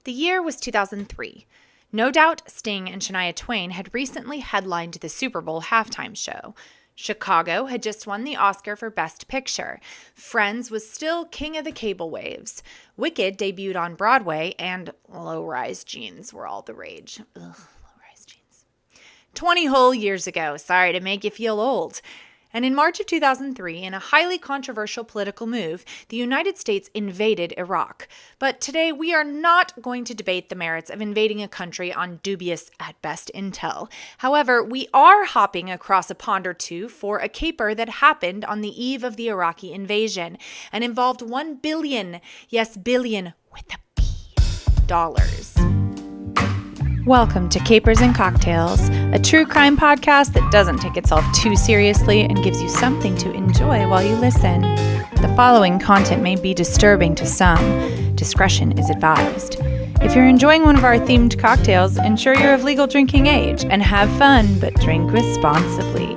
The year was 2003. No doubt Sting and Shania Twain had recently headlined the Super Bowl halftime show. Chicago had just won the Oscar for Best Picture. Friends was still king of the cable waves. Wicked debuted on Broadway, and low-rise jeans were all the rage. Ugh, low-rise jeans. 20 whole years ago. Sorry to make you feel old. And in March of 2003, in a highly controversial political move, the United States invaded Iraq. But today, we are not going to debate the merits of invading a country on dubious, at best, intel. However, we are hopping across a pond or two for a caper that happened on the eve of the Iraqi invasion and involved $1 billion, yes, billion with a B, dollars. Welcome to Capers and Cocktails, a true crime podcast that doesn't take itself too seriously and gives you something to enjoy while you listen. The following content may be disturbing to some. Discretion is advised. If you're enjoying one of our themed cocktails, ensure you're of legal drinking age and have fun, but drink responsibly.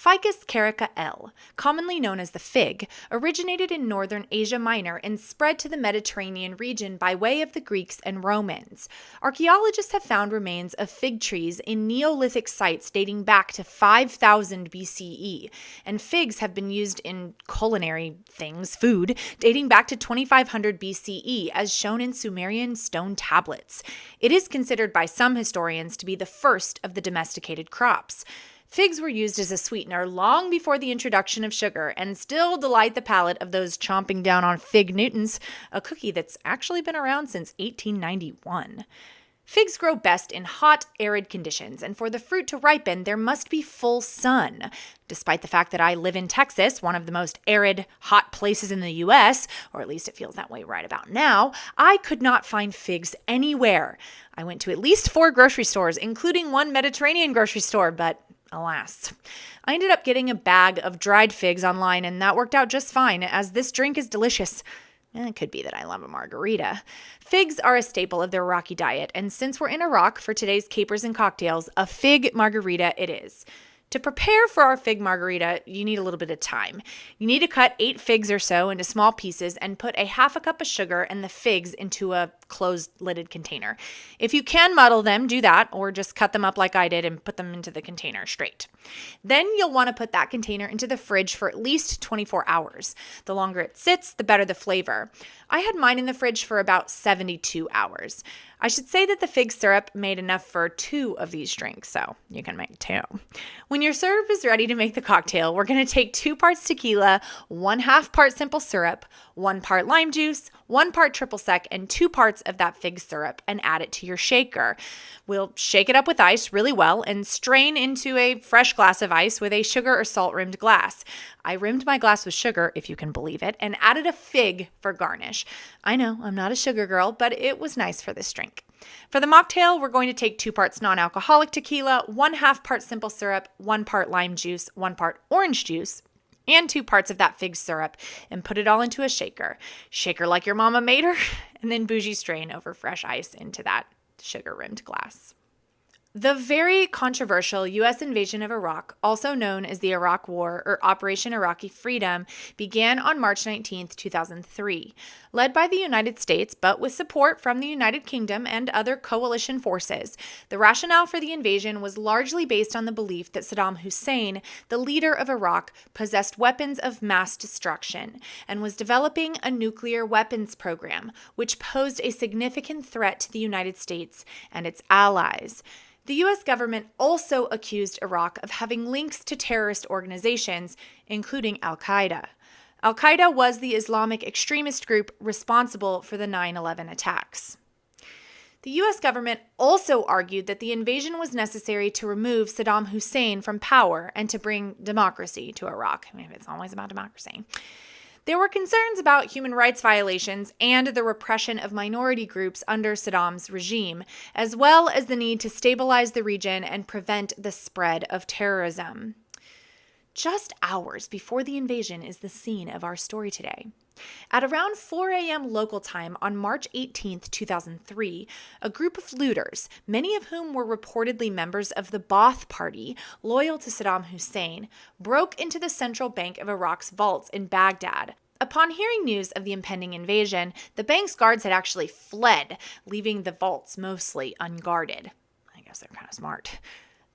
Ficus carica L, commonly known as the fig, originated in northern Asia Minor and spread to the Mediterranean region by way of the Greeks and Romans. Archaeologists have found remains of fig trees in Neolithic sites dating back to 5000 BCE, and figs have been used in culinary things, food, dating back to 2500 BCE, as shown in Sumerian stone tablets. It is considered by some historians to be the first of the domesticated crops. Figs were used as a sweetener long before the introduction of sugar and still delight the palate of those chomping down on Fig Newtons, a cookie that's actually been around since 1891. Figs grow best in hot, arid conditions, and for the fruit to ripen, there must be full sun. Despite the fact that I live in Texas, one of the most arid, hot places in the U.S., or at least it feels that way right about now, I could not find figs anywhere. I went to at least 4 grocery stores, including one Mediterranean grocery store, but alas. I ended up getting a bag of dried figs online, and that worked out just fine, as this drink is delicious. It could be that I love a margarita. Figs are a staple of the Iraqi diet, and since we're in Iraq for today's Capers and Cocktails, a fig margarita it is. To prepare for our fig margarita, you need a little bit of time. You need to cut 8 figs or so into small pieces and put a half a cup of sugar and the figs into a closed lidded container. If you can muddle them, do that, or just cut them up like I did and put them into the container straight. Then you'll want to put that container into the fridge for at least 24 hours. The longer it sits, the better the flavor. I had mine in the fridge for about 72 hours. I should say that the fig syrup made enough for 2 of these drinks, so you can make 2. When your syrup is ready to make the cocktail, we're going to take 2 parts tequila, 1/2 part simple syrup, 1 part lime juice, 1 part triple sec, and 2 parts of that fig syrup, and add it to your shaker. We'll shake it up with ice really well and strain into a fresh glass of ice with a sugar or salt rimmed glass. I rimmed my glass with sugar, if you can believe it, and added a fig for garnish. I know, I'm not a sugar girl, but it was nice for this drink. For the mocktail, we're going to take 2 parts non-alcoholic tequila, 1/2 part simple syrup, 1 part lime juice, 1 part orange juice, and 2 parts of that fig syrup, and put it all into a shaker. Shaker like your mama made her, and then bougie strain over fresh ice into that sugar-rimmed glass. The very controversial U.S. invasion of Iraq, also known as the Iraq War or Operation Iraqi Freedom, began on March 19, 2003. Led by the United States, but with support from the United Kingdom and other coalition forces, the rationale for the invasion was largely based on the belief that Saddam Hussein, the leader of Iraq, possessed weapons of mass destruction and was developing a nuclear weapons program, which posed a significant threat to the United States and its allies. The U.S. government also accused Iraq of having links to terrorist organizations, including Al-Qaeda. Al-Qaeda was the Islamic extremist group responsible for the 9/11 attacks. The U.S. government also argued that the invasion was necessary to remove Saddam Hussein from power and to bring democracy to Iraq. I mean, it's always about democracy. There were concerns about human rights violations and the repression of minority groups under Saddam's regime, as well as the need to stabilize the region and prevent the spread of terrorism. Just hours before the invasion is the scene of our story today. At around 4 a.m. local time on March 18, 2003, a group of looters, many of whom were reportedly members of the Ba'ath Party, loyal to Saddam Hussein, broke into the central bank of Iraq's vaults in Baghdad. Upon hearing news of the impending invasion, the bank's guards had actually fled, leaving the vaults mostly unguarded. I guess they're kind of smart.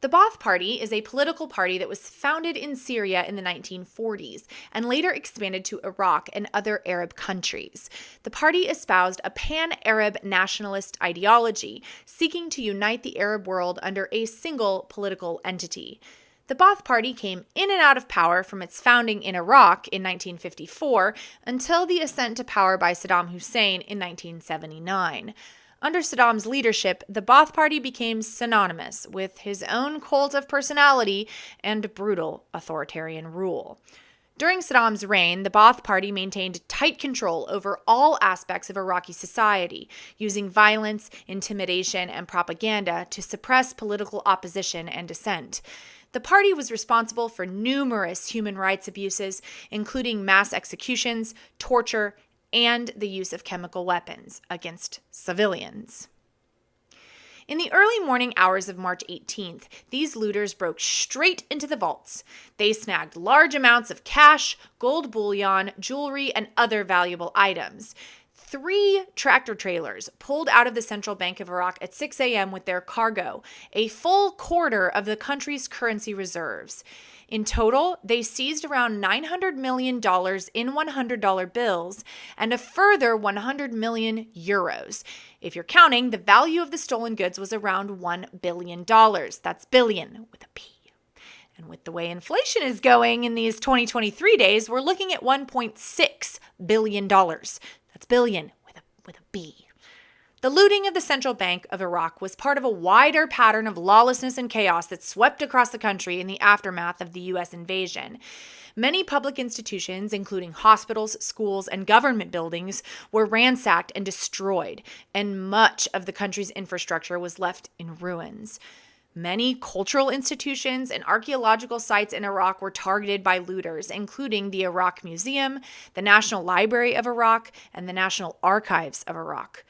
The Ba'ath Party is a political party that was founded in Syria in the 1940s and later expanded to Iraq and other Arab countries. The party espoused a pan-Arab nationalist ideology, seeking to unite the Arab world under a single political entity. The Ba'ath Party came in and out of power from its founding in Iraq in 1954 until the ascent to power by Saddam Hussein in 1979. Under Saddam's leadership, the Ba'ath Party became synonymous with his own cult of personality and brutal authoritarian rule. During Saddam's reign, the Ba'ath Party maintained tight control over all aspects of Iraqi society, using violence, intimidation, and propaganda to suppress political opposition and dissent. The party was responsible for numerous human rights abuses, including mass executions, torture, and the use of chemical weapons against civilians. In the early morning hours of March 18th, these looters broke straight into the vaults. They snagged large amounts of cash, gold bullion, jewelry, and other valuable items. 3 tractor trailers pulled out of the Central Bank of Iraq at 6 a.m. with their cargo, a full quarter of the country's currency reserves. In total, they seized around $900 million in $100 bills and a further 100 million euros. If you're counting, the value of the stolen goods was around $1 billion. That's billion with a P. And with the way inflation is going in these 2023 days, we're looking at $1.6 billion. That's billion with a B. The looting of the Central Bank of Iraq was part of a wider pattern of lawlessness and chaos that swept across the country in the aftermath of the U.S. invasion. Many public institutions, including hospitals, schools, and government buildings, were ransacked and destroyed, and much of the country's infrastructure was left in ruins. Many cultural institutions and archaeological sites in Iraq were targeted by looters, including the Iraq Museum, the National Library of Iraq, and the National Archives of Iraq.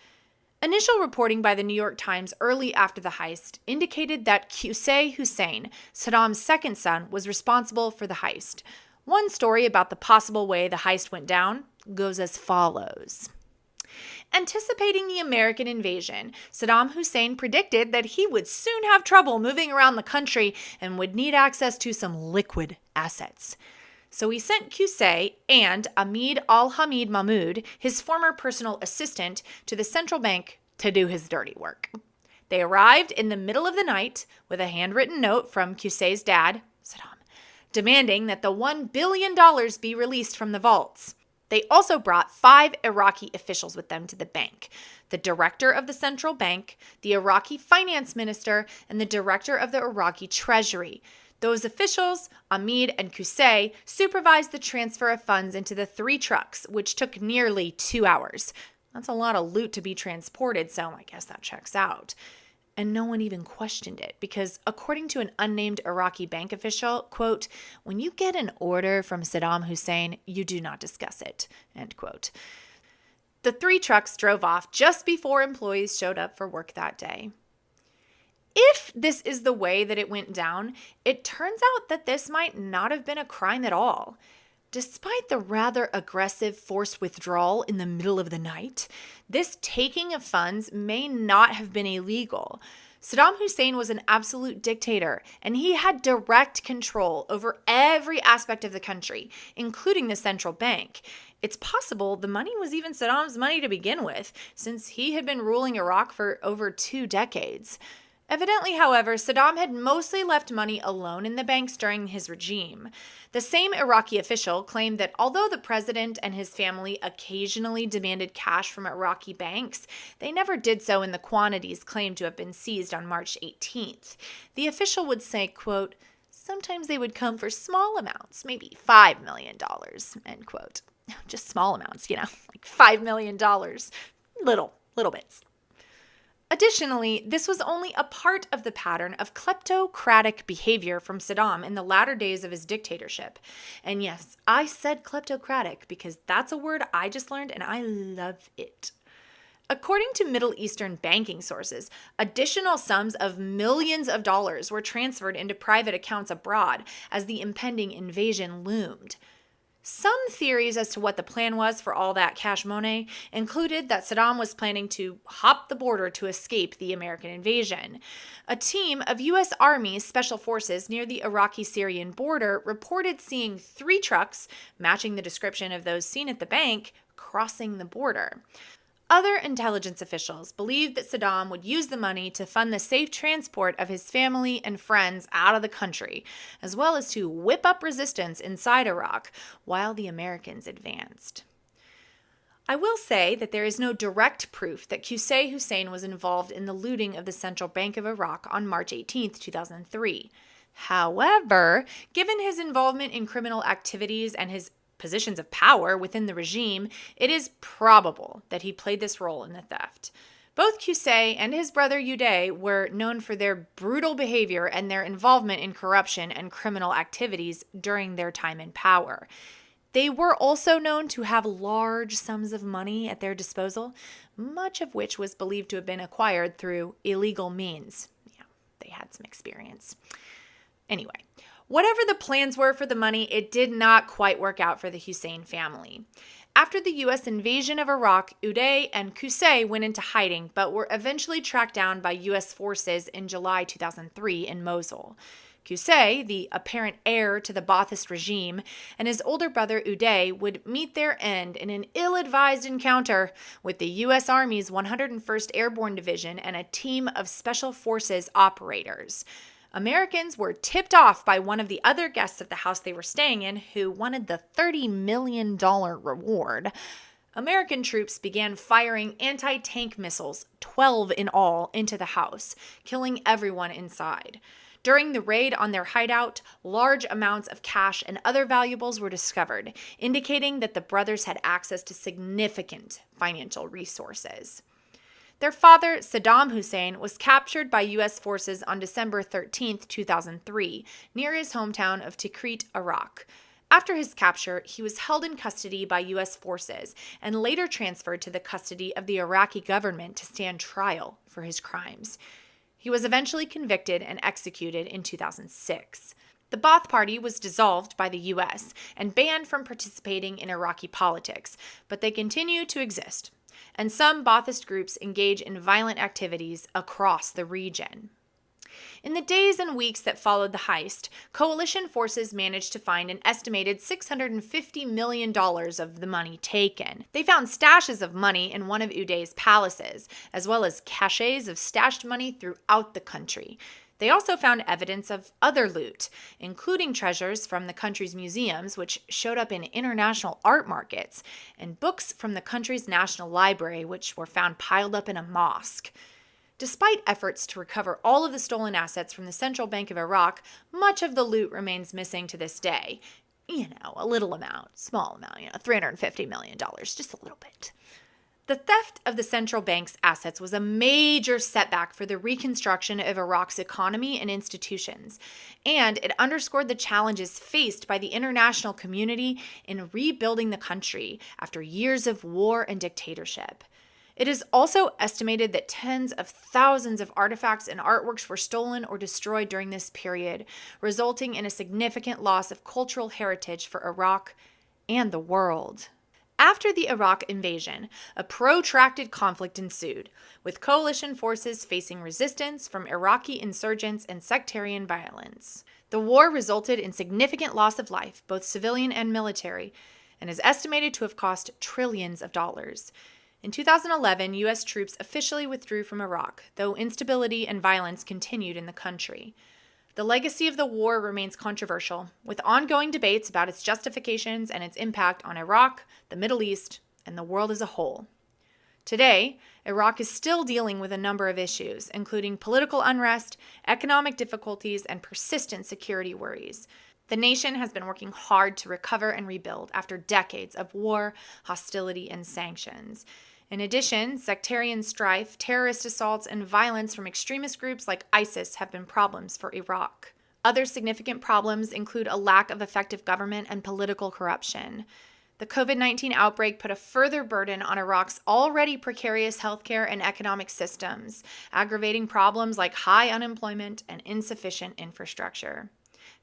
Initial reporting by the New York Times early after the heist indicated that Qusay Hussein, Saddam's second son, was responsible for the heist. One story about the possible way the heist went down goes as follows. Anticipating the American invasion, Saddam Hussein predicted that he would soon have trouble moving around the country and would need access to some liquid assets. So he sent Qusay and Ahmed al-Hamid Mahmoud, his former personal assistant, to the central bank to do his dirty work. They arrived in the middle of the night with a handwritten note from Qusay's dad, Saddam, demanding that the $1 billion be released from the vaults. They also brought 5 Iraqi officials with them to the bank: the director of the central bank, the Iraqi finance minister, and the director of the Iraqi treasury. Those officials, Ahmed and Qusay, supervised the transfer of funds into the 3 trucks, which took nearly 2 hours. That's a lot of loot to be transported, so I guess that checks out. And no one even questioned it because, according to an unnamed Iraqi bank official, quote, "When you get an order from Saddam Hussein, you do not discuss it," end quote. The 3 trucks drove off just before employees showed up for work that day. If this is the way that it went down, it turns out that this might not have been a crime at all. Despite the rather aggressive forced withdrawal in the middle of the night, this taking of funds may not have been illegal. Saddam Hussein was an absolute dictator, and he had direct control over every aspect of the country, including the central bank. It's possible the money was even Saddam's money to begin with, since he had been ruling Iraq for over 2 decades. Evidently, however, Saddam had mostly left money alone in the banks during his regime. The same Iraqi official claimed that although the president and his family occasionally demanded cash from Iraqi banks, they never did so in the quantities claimed to have been seized on March 18th. The official would say, quote, "Sometimes they would come for small amounts, maybe $5 million, end quote. Just small amounts, like $5 million. Little bits. Additionally, this was only a part of the pattern of kleptocratic behavior from Saddam in the latter days of his dictatorship. And yes, I said kleptocratic because that's a word I just learned and I love it. According to Middle Eastern banking sources, additional sums of millions of dollars were transferred into private accounts abroad as the impending invasion loomed. Some theories as to what the plan was for all that cash money included that Saddam was planning to hop the border to escape the American invasion. A team of U.S. Army Special Forces near the Iraqi-Syrian border reported seeing 3 trucks, matching the description of those seen at the bank, crossing the border. Other intelligence officials believed that Saddam would use the money to fund the safe transport of his family and friends out of the country, as well as to whip up resistance inside Iraq while the Americans advanced. I will say that there is no direct proof that Qusay Hussein was involved in the looting of the Central Bank of Iraq on March 18, 2003. However, given his involvement in criminal activities and his positions of power within the regime, it is probable that he played this role in the theft. Both Qusay and his brother Uday were known for their brutal behavior and their involvement in corruption and criminal activities during their time in power. They were also known to have large sums of money at their disposal, much of which was believed to have been acquired through illegal means. Yeah, they had some experience. Anyway, whatever the plans were for the money, it did not quite work out for the Hussein family. After the U.S. invasion of Iraq, Uday and Qusay went into hiding, but were eventually tracked down by U.S. forces in July 2003 in Mosul. Qusay, the apparent heir to the Ba'athist regime, and his older brother Uday would meet their end in an ill-advised encounter with the U.S. Army's 101st Airborne Division and a team of Special Forces operators. Americans were tipped off by one of the other guests of the house they were staying in who wanted the $30 million reward. American troops began firing anti-tank missiles, 12 in all, into the house, killing everyone inside. During the raid on their hideout, large amounts of cash and other valuables were discovered, indicating that the brothers had access to significant financial resources. Their father, Saddam Hussein, was captured by U.S. forces on December 13, 2003, near his hometown of Tikrit, Iraq. After his capture, he was held in custody by U.S. forces and later transferred to the custody of the Iraqi government to stand trial for his crimes. He was eventually convicted and executed in 2006. The Ba'ath Party was dissolved by the U.S. and banned from participating in Iraqi politics, but they continue to exist. And some Ba'athist groups engage in violent activities across the region. In the days and weeks that followed the heist, coalition forces managed to find an estimated $650 million of the money taken. They found stashes of money in one of Uday's palaces, as well as caches of stashed money throughout the country. They also found evidence of other loot, including treasures from the country's museums, which showed up in international art markets, and books from the country's national library, which were found piled up in a mosque. Despite efforts to recover all of the stolen assets from the Central Bank of Iraq, much of the loot remains missing to this day. A little amount, small amount, $350 million, just a little bit. The theft of the central bank's assets was a major setback for the reconstruction of Iraq's economy and institutions, and it underscored the challenges faced by the international community in rebuilding the country after years of war and dictatorship. It is also estimated that tens of thousands of artifacts and artworks were stolen or destroyed during this period, resulting in a significant loss of cultural heritage for Iraq and the world. After the Iraq invasion, a protracted conflict ensued, with coalition forces facing resistance from Iraqi insurgents and sectarian violence. The war resulted in significant loss of life, both civilian and military, and is estimated to have cost trillions of dollars. In 2011, U.S. troops officially withdrew from Iraq, though instability and violence continued in the country. The legacy of the war remains controversial, with ongoing debates about its justifications and its impact on Iraq, the Middle East, and the world as a whole. Today, Iraq is still dealing with a number of issues, including political unrest, economic difficulties, and persistent security worries. The nation has been working hard to recover and rebuild after decades of war, hostility, and sanctions. In addition, sectarian strife, terrorist assaults, and violence from extremist groups like ISIS have been problems for Iraq. Other significant problems include a lack of effective government and political corruption. The COVID-19 outbreak put a further burden on Iraq's already precarious healthcare and economic systems, aggravating problems like high unemployment and insufficient infrastructure.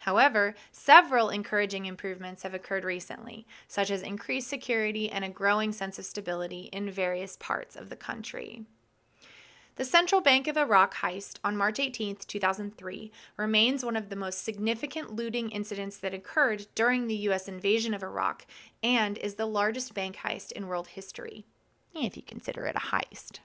However, several encouraging improvements have occurred recently, such as increased security and a growing sense of stability in various parts of the country. The Central Bank of Iraq heist on March 18, 2003, remains one of the most significant looting incidents that occurred during the U.S. invasion of Iraq and is the largest bank heist in world history, if you consider it a heist.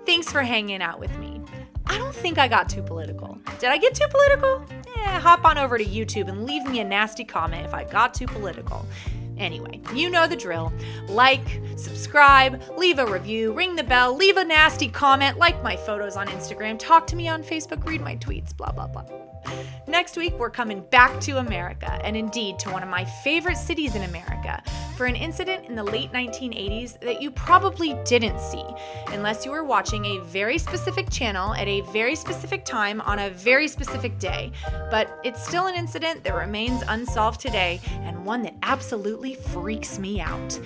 Thanks for hanging out with me. I don't think I got too political. Did I get too political? Hop on over to YouTube and leave me a nasty comment if I got too political. Anyway, you know the drill. Like, subscribe, leave a review, ring the bell, leave a nasty comment, like my photos on Instagram, talk to me on Facebook, read my tweets, blah, blah, blah. Next week, we're coming back to America, and indeed to one of my favorite cities in America, for an incident in the late 1980s that you probably didn't see, unless you were watching a very specific channel at a very specific time on a very specific day. But it's still an incident that remains unsolved today, and one that absolutely freaks me out.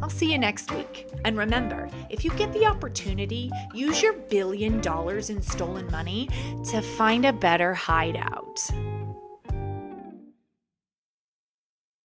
I'll see you next week. And remember, if you get the opportunity, use your $1 billion in stolen money to find a better hideout.